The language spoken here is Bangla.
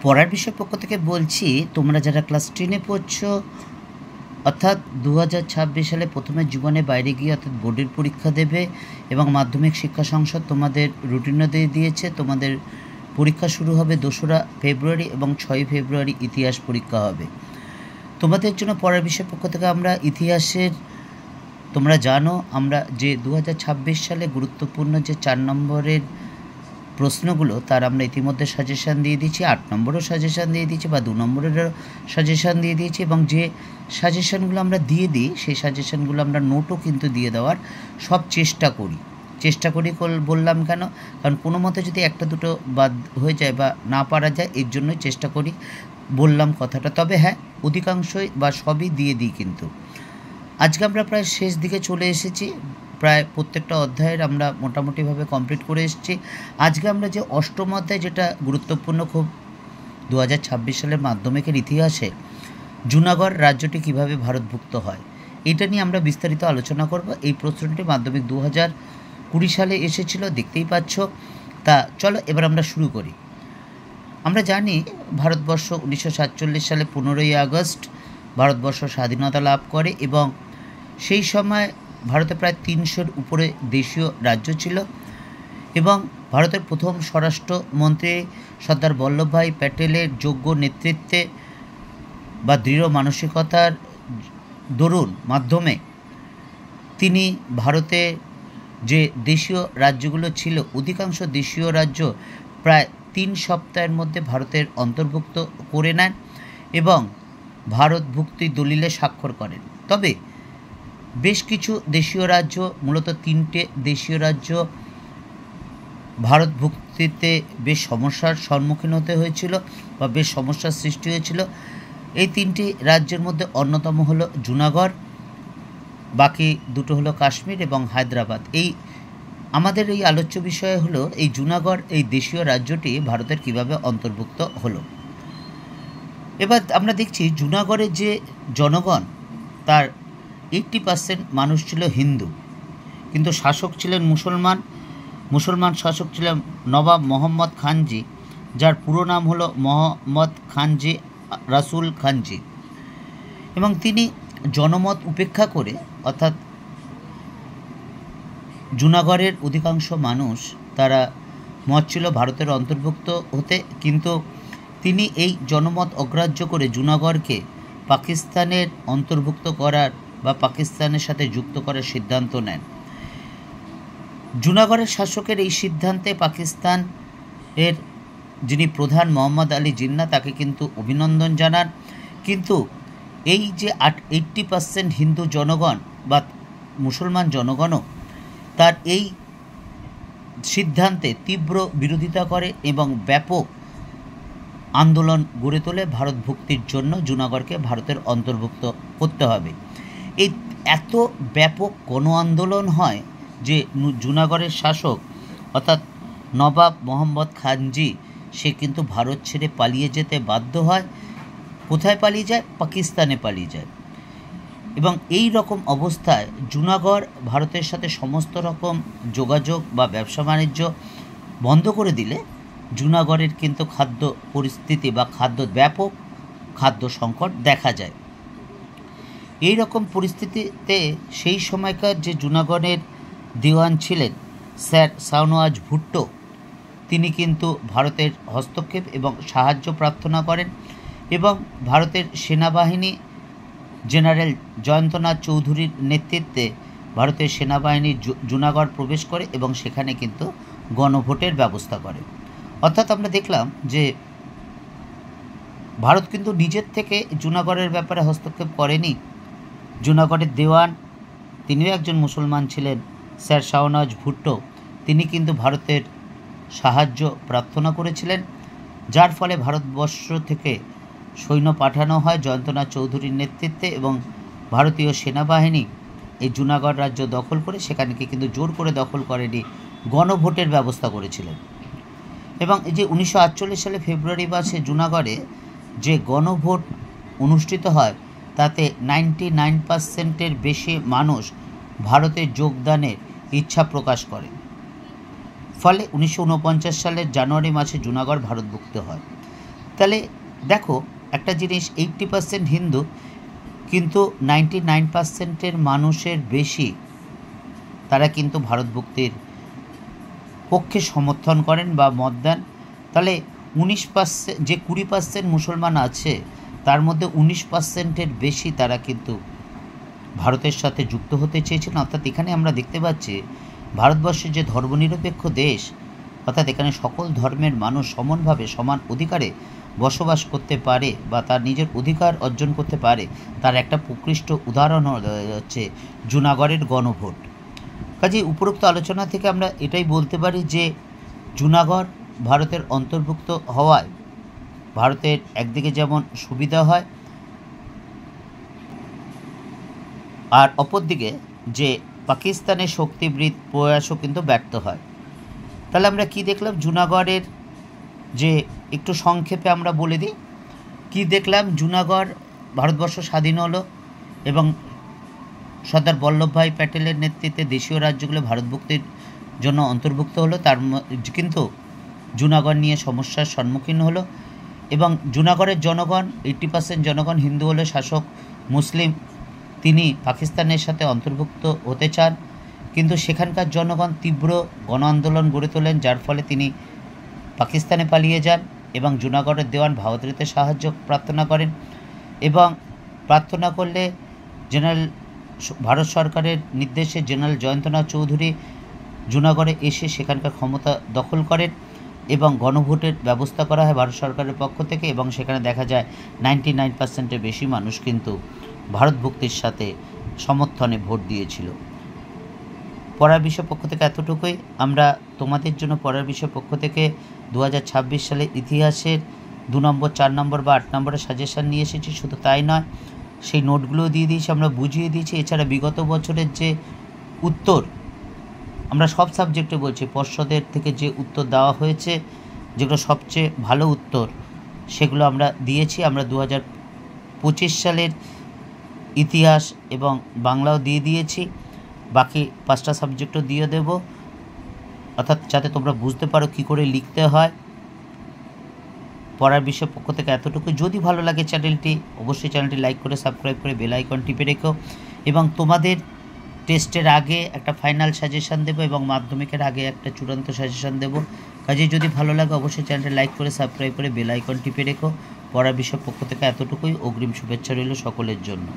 পড়ার বিষয় পক্ষ থেকে বলছি, তোমরা যারা ক্লাস 10-এ পড়ছো, অর্থাৎ 2026 সালে প্রথমে জীবনে বাইরে গিয়ে অর্থাৎ বোর্ডের পরীক্ষা দেবে এবং মাধ্যমিক শিক্ষা সংসদ তোমাদের রুটিনও দিয়ে দিয়েছে। তোমাদের পরীক্ষা শুরু হবে 2রা ফেব্রুয়ারি এবং 6ই ফেব্রুয়ারি ইতিহাস পরীক্ষা হবে। তোমাদের জন্য পড়ার বিষয় পক্ষ থেকে আমরা ইতিহাসের, তোমরা জানো আমরা যে 2026 সালে গুরুত্বপূর্ণ যে 4 নম্বরের প্রশ্নগুলো তার আমরা ইতিমধ্যে সাজেশান দিয়ে দিয়েছি, 8 নম্বরও সাজেশান দিয়ে দিয়েছি বা 2 নম্বরেরও সাজেশান দিয়ে দিয়েছি। এবং যে সাজেশানগুলো আমরা দিয়ে দিই সেই সাজেশানগুলো আমরা নোটও কিন্তু দিয়ে দেওয়ার সব চেষ্টা করি বললাম কেন, কারণ কোনো মতে যদি একটা দুটো বাদ হয়ে যায় বা না পারা যায়, এর জন্যই চেষ্টা করি বললাম কথাটা। তবে হ্যাঁ, অধিকাংশই বা সবই দিয়ে দিই। কিন্তু আজকে আমরা প্রায় শেষ দিকে চলে এসেছি, প্রায় প্রত্যেকটা অধ্যায়ের আমরা মোটামুটিভাবে কমপ্লিট করে এসেছি। আজকে আমরা যে 8ম অধ্যায়, যেটা গুরুত্বপূর্ণ খুব 2026 সালের মাধ্যমিকের ইতিহাসে জুনাগড় রাজ্যটি কিভাবে ভারতভুক্ত হয়, এটা নিয়ে আমরা বিস্তারিত আলোচনা করব। এই প্রশ্নটি মাধ্যমিক 2020 সালে এসেছিল, দেখতেই পাচ্ছ। তা চলো এবার আমরা শুরু করি। আমরা জানি ভারতবর্ষ 1947 সালে 15ই আগস্ট ভারতবর্ষ স্বাধীনতা লাভ করে এবং সেই সময় ভারতে প্রায় 300-র উপরে দেশীয় রাজ্য ছিল এবং ভারতের প্রথম স্বরাষ্ট্রমন্ত্রী সর্দার বল্লভভাই প্যাটেলের যোগ্য নেতৃত্বে বা দৃঢ় মানসিকতার দরুন মাধ্যমে তিনি ভারতে যে দেশীয় রাজ্যগুলো ছিল, অধিকাংশ দেশীয় রাজ্য প্রায় 3 সপ্তাহের মধ্যে ভারতের অন্তর্ভুক্ত করে নেন এবং ভারতভুক্তি দলিলে স্বাক্ষর করেন। তবে বেশ কিছু দেশীয় রাজ্য, মূলত 3টে দেশীয় রাজ্য ভারতভুক্তিতে বেশ সমস্যার সম্মুখীন হতে হয়েছিল বা বেশ সমস্যার সৃষ্টি হয়েছিল। এই 3টি রাজ্যের মধ্যে অন্যতম হলো জুনাগড়, বাকি দুটো হলো কাশ্মীর এবং হায়দ্রাবাদ। আমাদের এই আলোচ্য বিষয় হলো এই জুনাগড়, এই দেশীয় রাজ্যটি ভারতের কিভাবে অন্তর্ভুক্ত হলো। এবার আমরা দেখছি জুনাগড়ের যে জনগণ, তার 80% মানুষ ছিল হিন্দু, কিন্তু শাসক ছিলেন মুসলমান শাসক ছিলেন নবাব মোহাম্মদ খানজি, যার পুরো নাম হলো মোহাম্মদ খানজি রাসুল খানজি। এবং তিনি জনমত উপেক্ষা করে, অর্থাৎ জুনাগড়ের অধিকাংশ মানুষ তারা মত ছিল ভারতের অন্তর্ভুক্ত হতে, কিন্তু তিনি এই জনমত অগ্রাহ্য করে জুনাগড়কে পাকিস্তানের অন্তর্ভুক্ত করার বা পাকিস্তানের সাথে যুক্ত করার সিদ্ধান্ত নেন। জুনাগড়ের শাসকের এই সিদ্ধান্তে পাকিস্তান এর যিনি প্রধান মোহাম্মদ আলী জিন্নাহ, তাকে কিন্তু অভিনন্দন জানান। কিন্তু এই যে 80% হিন্দু জনগণ বা মুসলমান জনগণও তার এই সিদ্ধান্তে তীব্র বিরোধিতা করে এবং ব্যাপক আন্দোলন গড়ে তোলে ভারতভুক্তির জন্য জুনাগড়কে ভারতের অন্তর্ভুক্ত করতে হবে। এই এত ব্যাপক গণ আন্দোলন হয় যে জুনাগড়ের শাসক অর্থাৎ নবাব মোহাম্মদ খানজি, সে কিন্তু ভারত ছেড়ে পালিয়ে যেতে বাধ্য হয়। কোথায় পালিয়ে যায়? পাকিস্তানে পালিয়ে যায়। এবং এই রকম অবস্থায় জুনাগড় ভারতের সাথে সমস্ত রকম যোগাযোগ বা ব্যবসা বাণিজ্য বন্ধ করে দিলে জুনাগড়ের কিন্তু খাদ্য পরিস্থিতি বা ব্যাপক খাদ্য সংকট দেখা যায়। এই রকম পরিস্থিতিতে সেই সময়কার যে জুনাগড়ের দিওয়ান ছিলেন স্যার শাহনওয়াজ ভুট্টো, তিনি কিন্তু ভারতের হস্তক্ষেপ এবং সাহায্য প্রার্থনা করেন এবং ভারতের সেনাবাহিনী জেনারেল জয়ন্তনাথ চৌধুরীর নেতৃত্বে ভারতের সেনাবাহিনী জুনাগড় প্রবেশ করে এবং সেখানে কিন্তু গণভোটের ব্যবস্থা করে। অর্থাৎ আমরা দেখলাম যে ভারত কিন্তু নিজের থেকে জুনাগড়ের ব্যাপারে হস্তক্ষেপ করেনি। জুনাগড়ের দেওয়ান, তিনিও একজন মুসলমান ছিলেন, স্যার শাহনওয়াজ ভুট্টো, তিনি কিন্তু ভারতের সাহায্য প্রার্থনা করেছিলেন, যার ফলে ভারতবর্ষ থেকে সৈন্য পাঠানো হয় জয়ন্তনাথ চৌধুরীর নেতৃত্বে এবং ভারতীয় সেনাবাহিনী এই জুনাগড় রাজ্য দখল করে, সেখানে কিন্তু জোর করে দখল করেনি, গণভোটের ব্যবস্থা করেছিলেন। এবং এই যে 1948 সালে ফেব্রুয়ারি মাসে জুনাগড়ে যে গণভোট অনুষ্ঠিত হয়, তাতে 99% বেশি মানুষ ভারতে যোগদানের ইচ্ছা প্রকাশ করে। ফলে 1949 সালের জানুয়ারি মাসে জুনাগড় ভারতভুক্ত হয়। তাহলে দেখো একটা জিনিস, 80% হিন্দু, কিন্তু 99%-এর মানুষের বেশি তারা কিন্তু ভারত ভক্তির পক্ষে সমর্থন করেন বা মত দেন। তাহলে 19%, যে 20% মুসলমান আছে তার মধ্যে 19%-এর বেশি তারা কিন্তু ভারতের সাথে যুক্ত হতে চেয়েছিলেন। অর্থাৎ এখানে আমরা দেখতে পাচ্ছি ভারতবর্ষের যে ধর্মনিরপেক্ষ দেশ, অর্থাৎ এখানে সকল ধর্মের মানুষ সমানভাবে সমান অধিকারে বসবাস করতে পারে বা তার নিজের অধিকার অর্জন করতে পারে, তার একটা প্রকৃষ্ট উদাহরণ হচ্ছে জুনাগড়ের গণভোট। কাজে উপরোক্ত আলোচনা থেকে আমরা এটাই বলতে পারি যে জুনাগড় ভারতের অন্তর্ভুক্ত হওয়ায় ভারতের একদিকে যেমন সুবিধা হয়, আর অপরদিকে যে পাকিস্তানের শক্তিবৃত্ত প্রয়াসও কিন্তু ব্যর্থ হয়। তাহলে আমরা কি দেখলাম জুনাগড়ের, যে একটু সংক্ষেপে আমরা বলে দিই কি দেখলাম। জুনাগড় ভারতবর্ষ স্বাধীন হলো এবং সর্দার বল্লভভাই প্যাটেলের নেতৃত্বে দেশীয় রাজ্যগুলো ভারতভুক্তির জন্য অন্তর্ভুক্ত হলো। কিন্তু জুনাগড় নিয়ে সমস্যার সম্মুখীন হলো এবং জুনাগড়ের জনগণ 80% জনগণ হিন্দু হলে শাসক মুসলিম, তিনি পাকিস্তানের সাথে অন্তর্ভুক্ত হতে চান, কিন্তু সেখানকার জনগণ তীব্র গণ আন্দোলন গড়ে তোলেন, যার ফলে তিনি পাকিস্তানে পালিয়ে যান এবং জুনাগড়ের দেওয়ান ভাওয়াতরিতে সাহায্য প্রার্থনা করেন এবং প্রার্থনা করলে জেনারেল ভারত সরকারের নির্দেশে জেনারেল জয়ন্তনাথ চৌধুরী জুনাগড়ে এসে সেখানকার ক্ষমতা দখল করেন এবং গণভোটের ব্যবস্থা করা হয় ভারত সরকারের পক্ষ থেকে এবং সেখানে দেখা যায় 99%-এর বেশি মানুষ কিন্তু ভারত ভক্তির সাথে সমর্থনে ভোট দিয়েছিল। পড়ার বিষয় পক্ষ থেকে এতটুকুই। আমরা তোমাদের জন্য পড়ার বিষয় পক্ষ থেকে 2026 সালে ইতিহাসের 2 নম্বর, 4 নম্বর বা 8 নম্বরের সাজেশান নিয়ে এসেছি। শুধু তাই নয়, সেই নোটগুলোও দিয়ে দিয়েছি, আমরা বুঝিয়ে দিয়েছি। এছাড়া বিগত বছরের যে উত্তর, আমরা সব সাবজেক্টে বলছি, পর্ষদের থেকে যে উত্তর দেওয়া হয়েছে, যেগুলো সবচেয়ে ভালো উত্তর, সেগুলো আমরা দিয়েছি। আমরা 2025 সালের ইতিহাস এবং বাংলাও দিয়ে দিয়েছি, বাকি 5টা সাবজেক্টও দিয়ে দেব, অর্থাৎ যাতে তোমরা বুঝতে পারো কী করে লিখতে হয়। পড়ার বিষয় পক্ষ থেকে এতটুকু। যদি ভালো লাগে চ্যানেলটি, অবশ্যই চ্যানেলটি লাইক করে সাবস্ক্রাইব করে বেল আইকন টিপে রেখো এবং তোমাদের টেস্টের আগে একটা ফাইনাল সাজেশান দেবো এবং মাধ্যমিকের আগে একটা চূড়ান্ত সাজেশান দেবো। কাজে যদি ভালো লাগে অবশ্যই চ্যানেলটি লাইক করে সাবস্ক্রাইব করে বেল আইকন টিপে রেখো। পড়ার বিষয় পক্ষ থেকে এতটুকুই। অগ্রিম শুভেচ্ছা রইল সকলের জন্য।